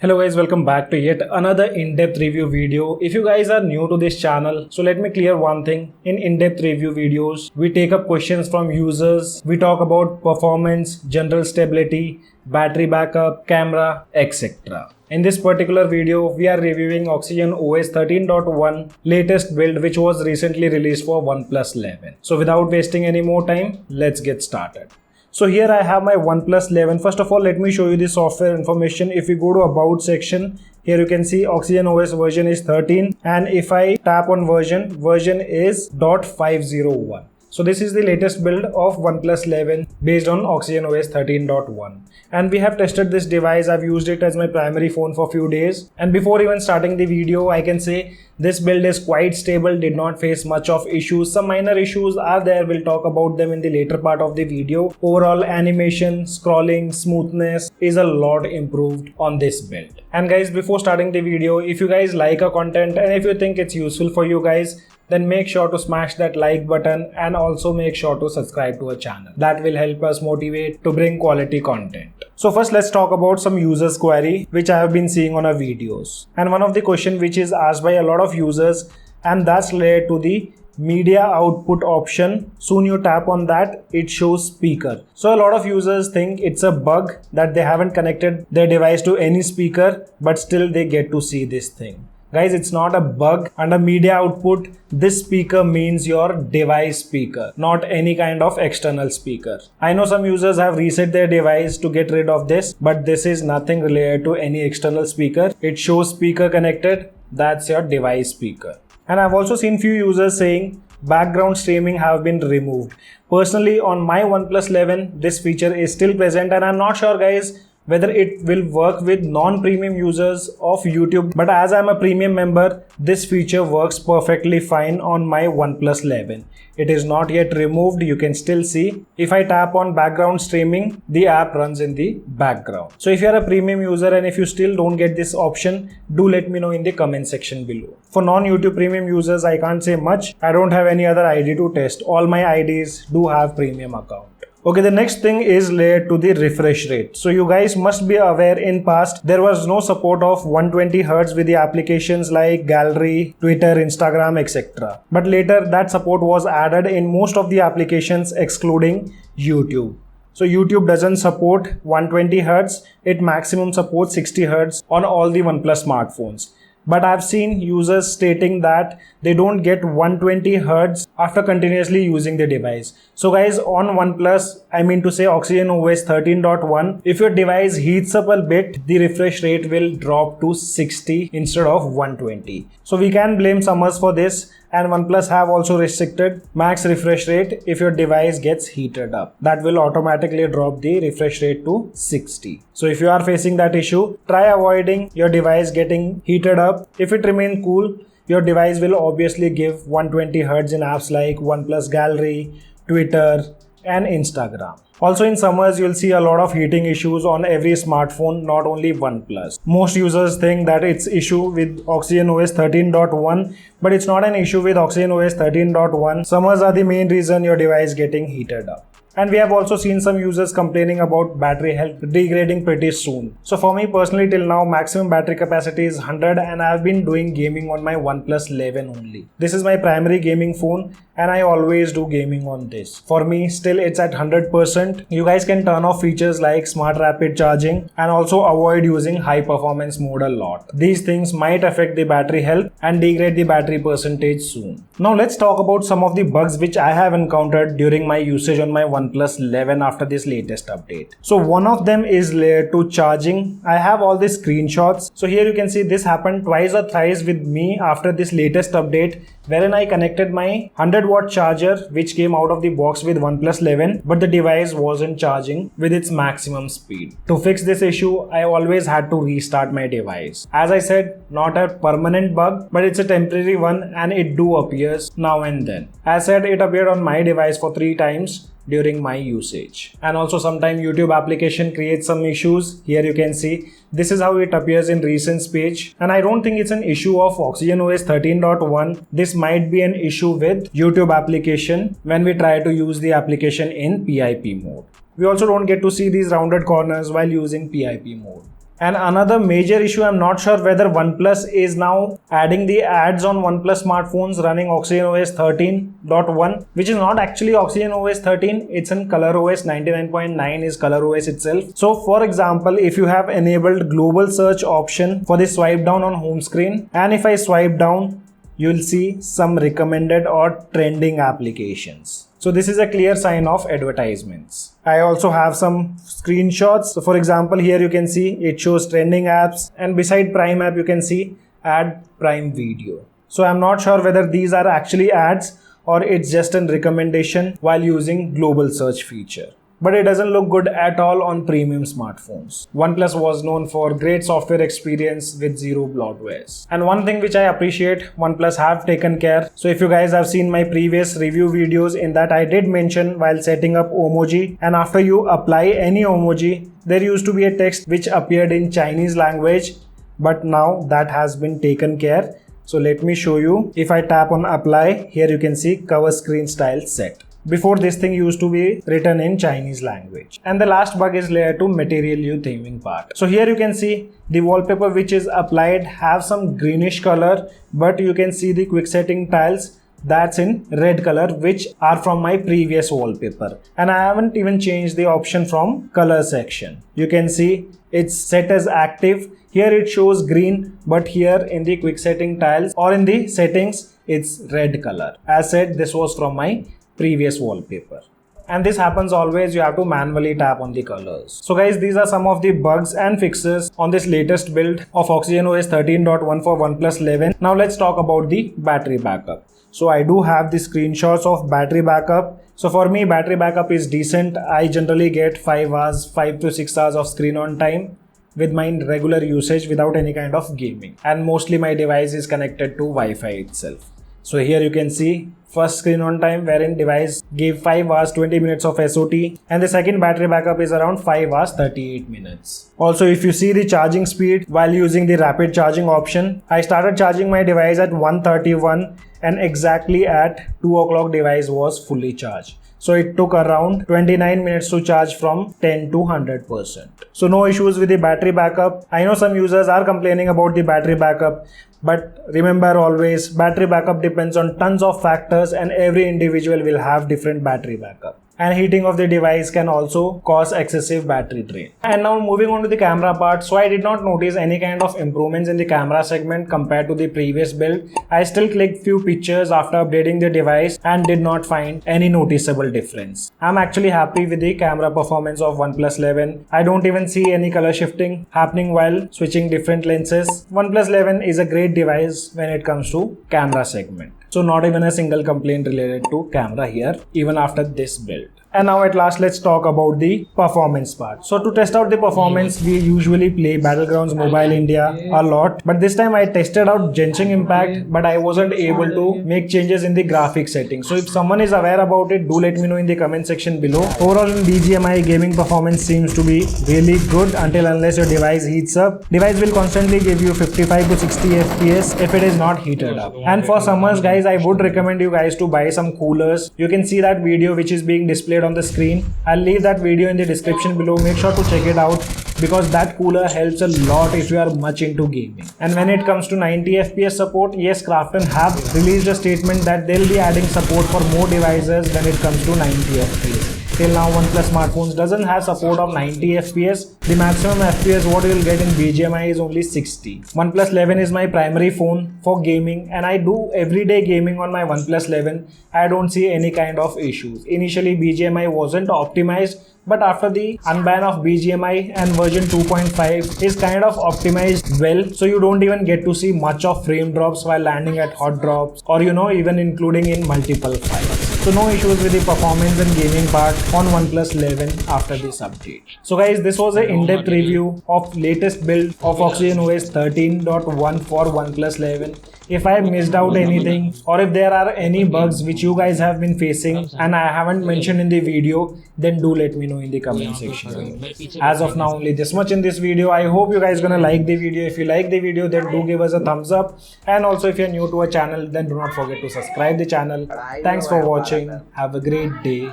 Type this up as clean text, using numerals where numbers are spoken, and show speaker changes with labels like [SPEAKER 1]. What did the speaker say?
[SPEAKER 1] Hello guys, welcome back to yet another in-depth review video. If you guys are new to this channel, so let me clear one thing. In in-depth review videos, we take up questions from users, we talk about performance, general stability, battery backup, camera, etc. In this particular video, we are reviewing Oxygen OS 13.1 latest build which was recently released for OnePlus 11. So without wasting any more time, let's get started. So here I have my OnePlus 11. First of all, let me show you the software information. If you go to about section, here you can see Oxygen OS version is 13, and if I tap on version is .501. So this is the latest build of OnePlus 11 based on Oxygen OS 13.1. And we have tested this device. I've used it as my primary phone for a few days. And before even starting the video, I can say this build is quite stable, did not face much of issues. Some minor issues are there. We'll talk about them in the later part of the video. Overall animation, scrolling, smoothness is a lot improved on this build. And guys, before starting the video, if you guys like our content and if you think it's useful for you guys, then make sure to smash that like button and also make sure to subscribe to our channel. That will help us motivate to bring quality content. So first let's talk about some users query which I have been seeing on our videos. And one of the question which is asked by a lot of users, and that's related to the media output option. Soon you tap on that, it shows speaker. So a lot of users think it's a bug that they haven't connected their device to any speaker, but still they get to see this thing. Guys, it's not a bug. Under media output, this speaker means your device speaker, not any kind of external speaker. I know some users have reset their device to get rid of this, but this is nothing related to any external speaker. It shows speaker connected, that's your device speaker. And I've also seen few users saying background streaming have been removed. Personally, on my OnePlus 11, this feature is still present, and I'm not sure guys whether it will work with non-premium users of YouTube, but as I'm a premium member, this feature works perfectly fine on my OnePlus 11. It is not yet removed, you can still see. If I tap on background streaming, the app runs in the background. So if you are a premium user and if you still don't get this option, do let me know in the comment section below. For non-YouTube premium users, I can't say much. I don't have any other ID to test. All my IDs do have premium account. Okay, the next thing is related to the refresh rate. So you guys must be aware in past there was no support of 120 Hz with the applications like Gallery, Twitter, Instagram, etc. But later that support was added in most of the applications excluding YouTube. So YouTube doesn't support 120 Hz, it maximum supports 60 Hz on all the OnePlus smartphones. But I've seen users stating that they don't get 120 Hz after continuously using the device. So guys, on OnePlus, I mean to say Oxygen OS 13.1, if your device heats up a bit, the refresh rate will drop to 60 instead of 120. So we can blame Summers for this, and OnePlus have also restricted max refresh rate if your device gets heated up. That will automatically drop the refresh rate to 60. So if you are facing that issue, try avoiding your device getting heated up. If it remains cool, your device will obviously give 120 Hz in apps like OnePlus Gallery, Twitter, and Instagram. Also in summers, you'll see a lot of heating issues on every smartphone, not only OnePlus. Most users think that it's issue with Oxygen OS 13.1, but it's not an issue with Oxygen OS 13.1. Summers are the main reason your device getting heated up. And we have also seen some users complaining about battery health degrading pretty soon. So for me personally, till now maximum battery capacity is 100, and I have been doing gaming on my OnePlus 11 only. This is my primary gaming phone and I always do gaming on this. For me still it's at 100%. You guys can turn off features like smart rapid charging and also avoid using high performance mode a lot. These things might affect the battery health and degrade the battery percentage soon. Now let's talk about some of the bugs which I have encountered during my usage on my OnePlus 11 after this latest update. So one of them is related to charging. I have all the screenshots. So here you can see this happened twice or thrice with me after this latest update, wherein I connected my 100-watt charger which came out of the box with OnePlus 11, but the device wasn't charging with its maximum speed. To fix this issue, I always had to restart my device. As I said, not a permanent bug, but it's a temporary one and it do appears now and then. As said, it appeared on my device for 3 times during my usage. And also sometimes YouTube application creates some issues. Here you can see this is how it appears in recents page, and I don't think it's an issue of Oxygen OS 13.1. This might be an issue with YouTube application when we try to use the application in PIP mode. We also don't get to see these rounded corners while using PIP mode. And another major issue, I'm not sure whether OnePlus is now adding the ads on OnePlus smartphones running Oxygen OS 13.1, which is not actually Oxygen OS 13, it's in ColorOS 99.9 is ColorOS itself. So for example, if you have enabled global search option for the swipe down on home screen, and if I swipe down, you'll see some recommended or trending applications. So this is a clear sign of advertisements. I also have some screenshots. So for example, here you can see it shows trending apps, and beside Prime app you can see add Prime Video. So I'm not sure whether these are actually ads or it's just a recommendation while using global search feature. But it doesn't look good at all on premium smartphones. OnePlus was known for great software experience with zero bloatwares. And one thing which I appreciate, OnePlus have taken care. So if you guys have seen my previous review videos, in that I did mention while setting up Omoji, and after you apply any Omoji, there used to be a text which appeared in Chinese language, but now that has been taken care. So let me show you. If I tap on apply, here you can see cover screen style set. Before, this thing used to be written in Chinese language. And the last bug is layer 2 material hue theming part. So here you can see the wallpaper which is applied have some greenish color, but you can see the quick setting tiles that's in red color, which are from my previous wallpaper. And I haven't even changed the option from color section. You can see it's set as active. Here it shows green, but here in the quick setting tiles or in the settings, it's red color. As said, this was from my previous wallpaper. And this happens always, you have to manually tap on the colors. So guys, these are some of the bugs and fixes on this latest build of Oxygen OS 13.1 for OnePlus 11. Now let's talk about the battery backup. So I do have the screenshots of battery backup. So for me, battery backup is decent. I generally get 5 to 6 hours of screen on time with my regular usage without any kind of gaming. And mostly my device is connected to Wi-Fi itself. So here you can see first screen on time wherein device gave 5 hours 20 minutes of SOT, and the second battery backup is around 5 hours 38 minutes. Also, if you see the charging speed while using the rapid charging option, I started charging my device at 131 and exactly at 2 o'clock device was fully charged. So it took around 29 minutes to charge from 10 to 100%. So no issues with the battery backup. I know some users are complaining about the battery backup, but remember always, battery backup depends on tons of factors and every individual will have different battery backup. And heating of the device can also cause excessive battery drain. And now moving on to the camera part. So I did not notice any kind of improvements in the camera segment compared to the previous build. I still clicked few pictures after updating the device and did not find any noticeable difference. I'm actually happy with the camera performance of OnePlus 11. I don't even see any color shifting happening while switching different lenses. OnePlus 11 is a great device when it comes to camera segment. So not even a single complaint related to camera here, even after this build. And now at last, let's talk about the performance part. So to test out the performance, we usually play Battlegrounds Mobile India a lot. But this time I tested out Genshin Impact, but I wasn't able to make changes in the graphics settings. So if someone is aware about it, do let me know in the comment section below. Overall in BGMI, gaming performance seems to be really good unless your device heats up. Device will constantly give you 55 to 60 FPS if it is not heated up. And for summers guys, I would recommend you guys to buy some coolers. You can see that video which is being displayed on the screen. I'll leave that video in the description below. Make sure to check it out because that cooler helps a lot if you are much into gaming. And when it comes to 90 FPS support, yes, Krafton have released a statement that they'll be adding support for more devices when it comes to 90 FPS. Till now, OnePlus smartphones doesn't have support of 90 FPS. The maximum FPS what you will get in BGMI is only 60. OnePlus 11 is my primary phone for gaming and I do everyday gaming on my OnePlus 11. I don't see any kind of issues. Initially, BGMI wasn't optimized, but after the unban of BGMI and version 2.5 is kind of optimized well, so you don't even get to see much of frame drops while landing at hot drops or even including in multiple files. So no issues with the performance and gaming part on OnePlus 11 after this update. So guys, this was an in-depth review of latest build of Oxygen OS 13.1 for OnePlus 11. If I missed out anything or if there are any bugs which you guys have been facing and I haven't mentioned in the video, then do let me know in the comment section. As of now, only this much in this video. I hope you guys gonna like the video. If you like the video, then do give us a thumbs up. And also if you're new to our channel, then do not forget to subscribe the channel. Thanks for watching. Have a great day.